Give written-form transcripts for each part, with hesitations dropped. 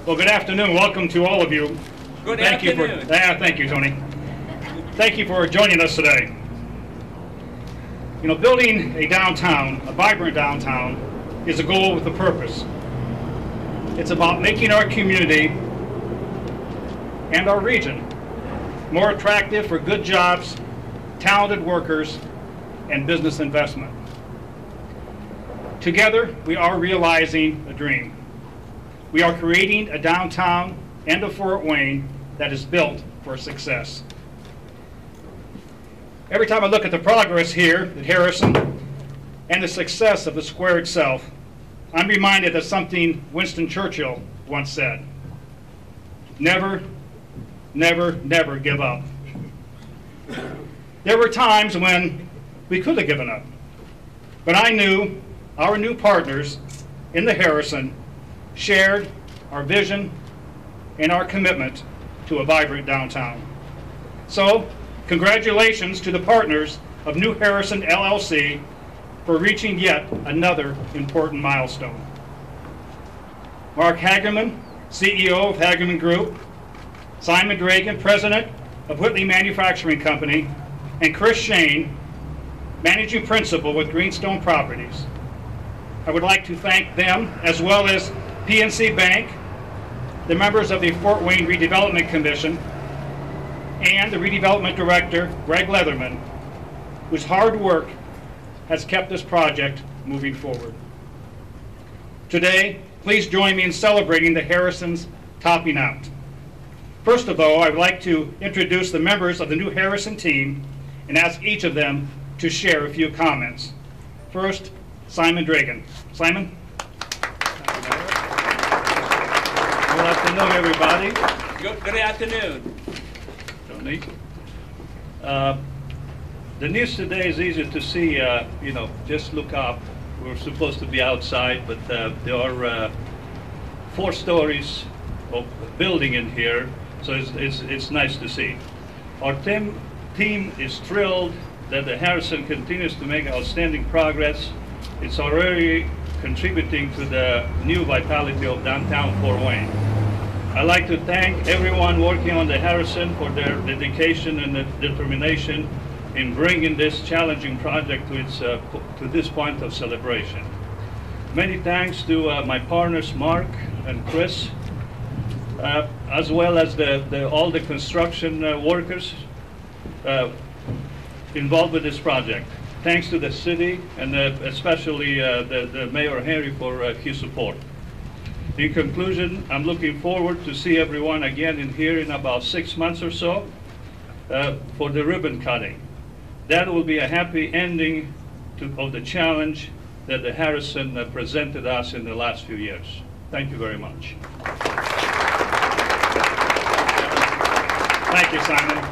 Well, good afternoon. Welcome to all of you. Good afternoon. Thank you, Tony. Thank you for joining us today. You know, building a downtown, a vibrant downtown, is a goal with a purpose. It's about making our community and our region more attractive for good jobs, talented workers, and business investment. Together, we are realizing a dream. We are creating a downtown and a Fort Wayne that is built for success. Every time I look at the progress here at Harrison and the success of the square itself, I'm reminded of something Winston Churchill once said: never, never, never give up. There were times when we could have given up, but I knew our new partners in the Harrison shared our vision and our commitment to a vibrant downtown. So, congratulations to the partners of New Harrison LLC for reaching yet another important milestone. Mark Hagerman, CEO of Hagerman Group, Simon Dragan, President of Whitley Manufacturing Company, and Chris Schoen, Managing Principal with Greenstone Properties. I would like to thank them, as well as PNC Bank, the members of the Fort Wayne Redevelopment Commission, and the Redevelopment Director, Greg Leatherman, whose hard work has kept this project moving forward. Today, please join me in celebrating the Harrisons topping out. First of all, I would like to introduce the members of the new Harrison team and ask each of them to share a few comments. First, Simon Dragan. Simon? Good afternoon, everybody. Good afternoon. Tony. The news today is easy to see. You know, just look up. We're supposed to be outside, but there are 4 stories of building in here, so it's nice to see. Our team is thrilled that the Harrison continues to make outstanding progress. It's already contributing to the new vitality of downtown Fort Wayne. I'd like to thank everyone working on the Harrison for their dedication and determination in bringing this challenging project to this point of celebration. Many thanks to my partners Mark and Chris, as well as all the construction workers involved with this project. Thanks to the city and especially the Mayor Henry for his support. In conclusion, I'm looking forward to see everyone again in here in about 6 months or so for the ribbon cutting. That will be a happy ending of the challenge that the Harrison presented us in the last few years. Thank you very much. Thank you, Simon.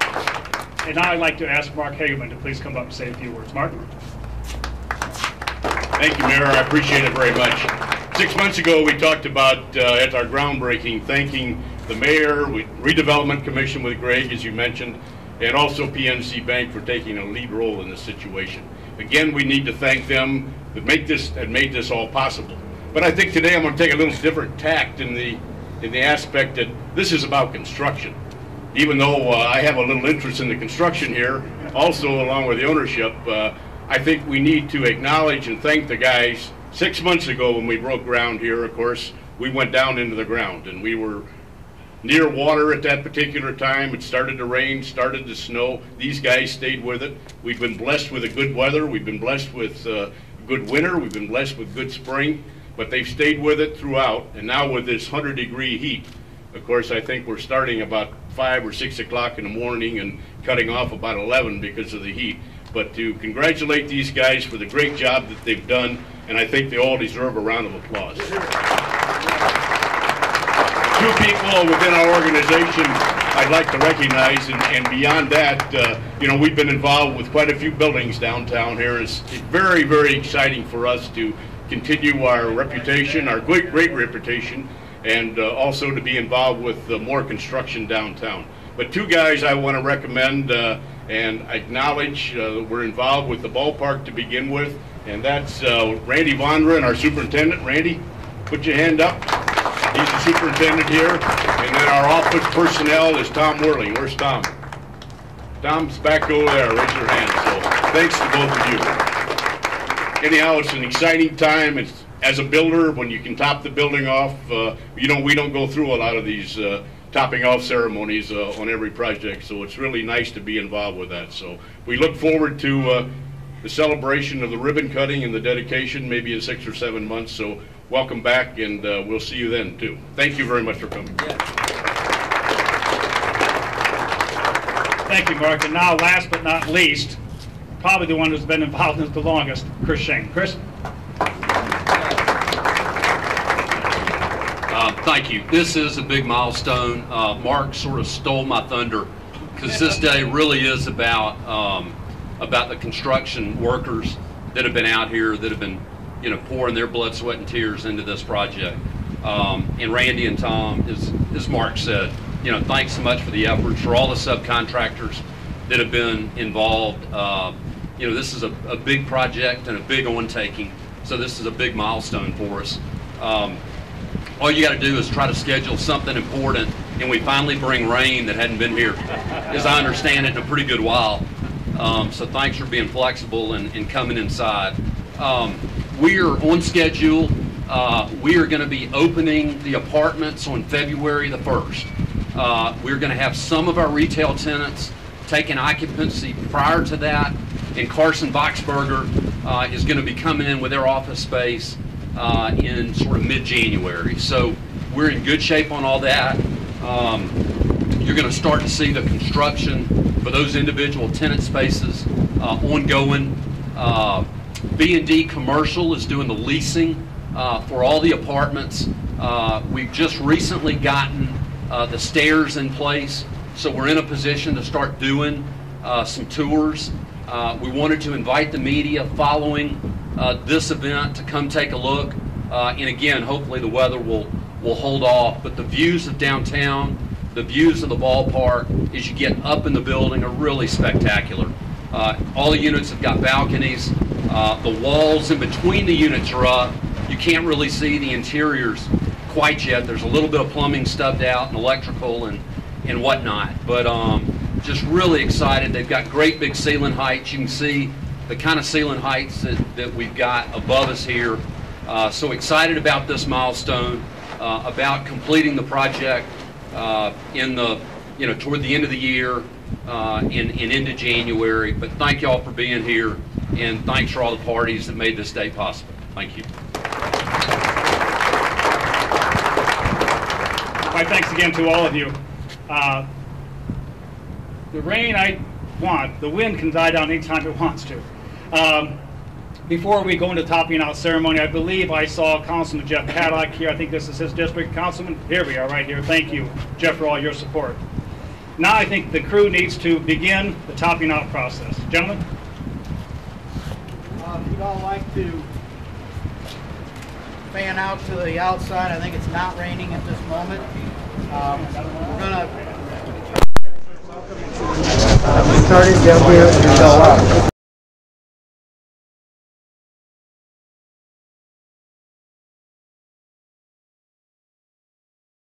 And now I'd like to ask Mark Hagerman to please come up and say a few words. Mark? Thank you, Mayor. I appreciate it very much. 6 months ago, we talked about, at our groundbreaking, thanking the Mayor, Redevelopment Commission with Greg, as you mentioned, and also PNC Bank for taking a lead role in this situation. Again, we need to thank them that made this all possible. But I think today I'm going to take a little different tact in the aspect that this is about construction. Even though I have a little interest in the construction here, also along with the ownership, I think we need to acknowledge and thank the guys. 6 months ago when we broke ground here, of course, we went down into the ground and we were near water at that particular time. It started to rain, started to snow. These guys stayed with it. We've been blessed with a good weather. We've been blessed with good winter. We've been blessed with good spring, but they've stayed with it throughout. And now with this 100-degree heat, of course, I think we're starting about 5 or 6 o'clock in the morning and cutting off about 11 because of the heat. But to congratulate these guys for the great job that they've done, and I think they all deserve a round of applause. 2 people within our organization I'd like to recognize, and beyond that, you know, we've been involved with quite a few buildings downtown here. It's very, very exciting for us to continue our reputation, our great reputation, and also to be involved with more construction downtown. But 2 guys I want to recommend and acknowledge were involved with the ballpark to begin with, and that's Randy Vondra and our superintendent. Randy, put your hand up. He's the superintendent here. And then our office personnel is Tom Whirling. Where's Tom? Tom's back over there. Raise your hand. So thanks to both of you. Anyhow, it's an exciting time. It's, as a builder, when you can top the building off, we don't go through a lot of these topping off ceremonies on every project. So it's really nice to be involved with that. So we look forward to the celebration of the ribbon cutting and the dedication maybe in 6 or 7 months. So welcome back, and we'll see you then too. Thank you very much for coming. Thank you, Mark. And now, last but not least, probably the one who's been involved in this the longest, Chris Schoen. Chris? Thank you. This is a big milestone. Mark sort of stole my thunder because this day really is about the construction workers that have been out here, that have been, pouring their blood, sweat, and tears into this project. And Randy and Tom, as Mark said, thanks so much for the efforts, for all the subcontractors that have been involved. This is a big project and a big undertaking, so this is a big milestone for us. All you got to do is try to schedule something important, and we finally bring rain that hadn't been here, as I understand it, in a pretty good while. So thanks for being flexible and coming inside. We are on schedule. We are going to be opening the apartments on February the 1st. We're going to have some of our retail tenants taking occupancy prior to that, and Carson Boxberger is going to be coming in with their office space in sort of mid-January. So we're in good shape on all that. You're going to start to see the construction for those individual tenant spaces ongoing. B&D Commercial is doing the leasing for all the apartments. We've just recently gotten the stairs in place, so we're in a position to start doing some tours. We wanted to invite the media following this event to come take a look, and again, hopefully the weather will hold off, but the views of downtown, the views of the ballpark as you get up in the building are really spectacular. All the units have got balconies. The walls in between the units are up. You can't really see the interiors quite yet. There's a little bit of plumbing stubbed out and electrical and whatnot, but just really excited. They've got great big ceiling heights. You can see the kind of ceiling heights that we've got above us here. So excited about this milestone, about completing the project toward the end of the year and into January. But thank you all for being here, and thanks for all the parties that made this day possible. Thank you. My thanks again to all of you. The rain I want, the wind can die down anytime it wants to. Before we go into topping out ceremony, I believe I saw Councilman Jeff Paddock here. I think this is his district. Councilman, here we are right here. Thank you, Jeff, for all your support. Now I think the crew needs to begin the topping out process. Gentlemen? If you'd all like to fan out to the outside, I think it's not raining at this moment. We're going to... we started, they'll be able to go up.